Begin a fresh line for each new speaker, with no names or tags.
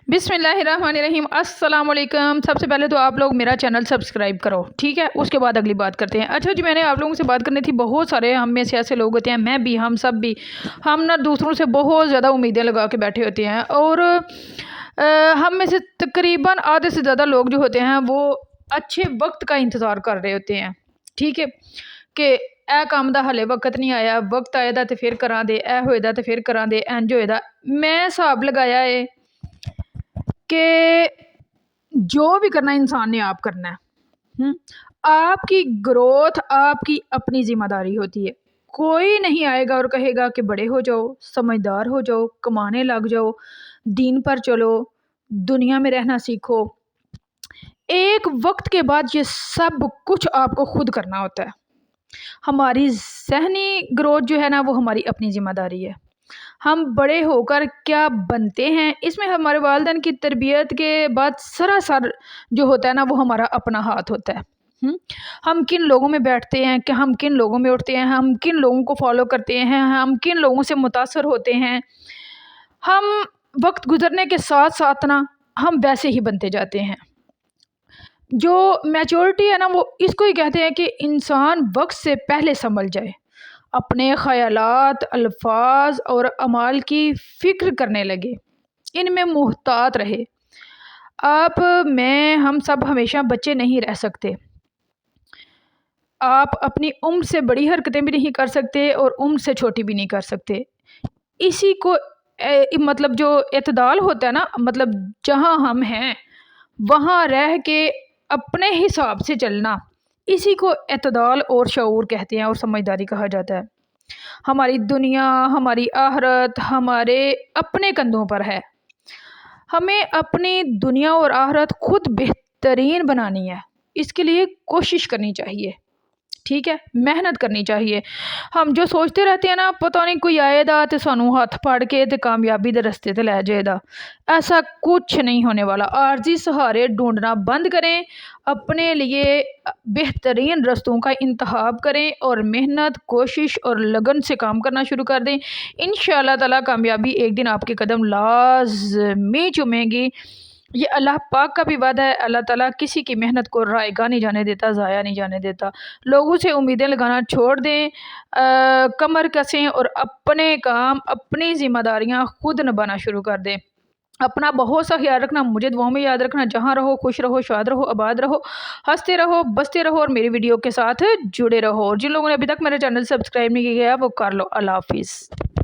بسم اللہ الرحمن الرحیم۔ السلام علیکم۔ سب سے پہلے تو آپ لوگ میرا چینل سبسکرائب کرو، ٹھیک ہے؟ اس کے بعد اگلی بات کرتے ہیں۔ اچھا جی، میں نے آپ لوگوں سے بات کرنی تھی۔ بہت سارے ہم میں سے ایسے لوگ ہوتے ہیں، میں بھی، ہم سب بھی، ہم نہ دوسروں سے بہت زیادہ امیدیں لگا کے بیٹھے ہوتے ہیں، اور ہم میں سے تقریباً آدھے سے زیادہ لوگ جو ہوتے ہیں وہ اچھے وقت کا انتظار کر رہے ہوتے ہیں، ٹھیک ہے؟ کہ اے کام دا ہلے وقت نہیں آیا، وقت آئے دا تے پھر کراں دے، اے ہوئے دا تے پھر کراں دے، انج ہوئے دا۔ میں حساب لگایا ہے کہ جو بھی کرنا انسان نے آپ کرنا ہے۔ آپ کی گروتھ آپ کی اپنی ذمہ داری ہوتی ہے۔ کوئی نہیں آئے گا اور کہے گا کہ بڑے ہو جاؤ، سمجھدار ہو جاؤ، کمانے لگ جاؤ، دین پر چلو، دنیا میں رہنا سیکھو۔ ایک وقت کے بعد یہ سب کچھ آپ کو خود کرنا ہوتا ہے۔ ہماری ذہنی گروتھ جو ہے نا، وہ ہماری اپنی ذمہ داری ہے۔ ہم بڑے ہو کر کیا بنتے ہیں، اس میں ہمارے والدین کی تربیت کے بعد سراسر جو ہوتا ہے نا، وہ ہمارا اپنا ہاتھ ہوتا ہے۔ ہم کن لوگوں میں بیٹھتے ہیں، کہ ہم کن لوگوں میں اٹھتے ہیں، ہم کن لوگوں کو فالو کرتے ہیں، ہم کن لوگوں سے متاثر ہوتے ہیں، ہم وقت گزرنے کے ساتھ ساتھ نا ہم ویسے ہی بنتے جاتے ہیں۔ جو میچورٹی ہے نا، وہ اس کو ہی کہتے ہیں کہ انسان وقت سے پہلے سنبھل جائے، اپنے خیالات، الفاظ اور اعمال کی فکر کرنے لگے، ان میں محتاط رہے۔ آپ میں ہم سب ہمیشہ بچے نہیں رہ سکتے۔ آپ اپنی عمر سے بڑی حرکتیں بھی نہیں کر سکتے اور عمر سے چھوٹی بھی نہیں کر سکتے۔ اسی کو مطلب جو اعتدال ہوتا ہے نا، مطلب جہاں ہم ہیں وہاں رہ کے اپنے حساب سے چلنا، اسی کو اعتدال اور شعور کہتے ہیں اور سمجھداری کہا جاتا ہے۔ ہماری دنیا، ہماری آخرت ہمارے اپنے کندھوں پر ہے۔ ہمیں اپنی دنیا اور آخرت خود بہترین بنانی ہے، اس کے لیے کوشش کرنی چاہیے، ٹھیک ہے؟ محنت کرنی چاہیے۔ ہم جو سوچتے رہتے ہیں نا، پتہ نہیں کوئی آئے دا تے سانوں ہاتھ پھاڑ کے تے کامیابی دے رستے تے لے جائے دا، ایسا کچھ نہیں ہونے والا۔ عارضی سہارے ڈھونڈنا بند کریں، اپنے لیے بہترین رستوں کا انتخاب کریں اور محنت، کوشش اور لگن سے کام کرنا شروع کر دیں۔ انشاءاللہ تعالی کامیابی ایک دن آپ کے قدم لازمی چومے گی۔ یہ اللہ پاک کا بھی وعدہ ہے۔ اللہ تعالیٰ کسی کی محنت کو رائگاں نہیں جانے دیتا، ضائع نہیں جانے دیتا۔ لوگوں سے امیدیں لگانا چھوڑ دیں، کمر کسیں اور اپنے کام، اپنی ذمہ داریاں خود نبھانا شروع کر دیں۔ اپنا بہت سا خیال رکھنا، مجھے دعاؤں میں یاد رکھنا۔ جہاں رہو خوش رہو، شاد رہو، آباد رہو، ہنستے رہو، بستے رہو اور میری ویڈیو کے ساتھ جڑے رہو۔ اور جن لوگوں نے ابھی تک میرا چینل سبسکرائب نہیں کیا وہ کر لو۔ اللہ حافظ۔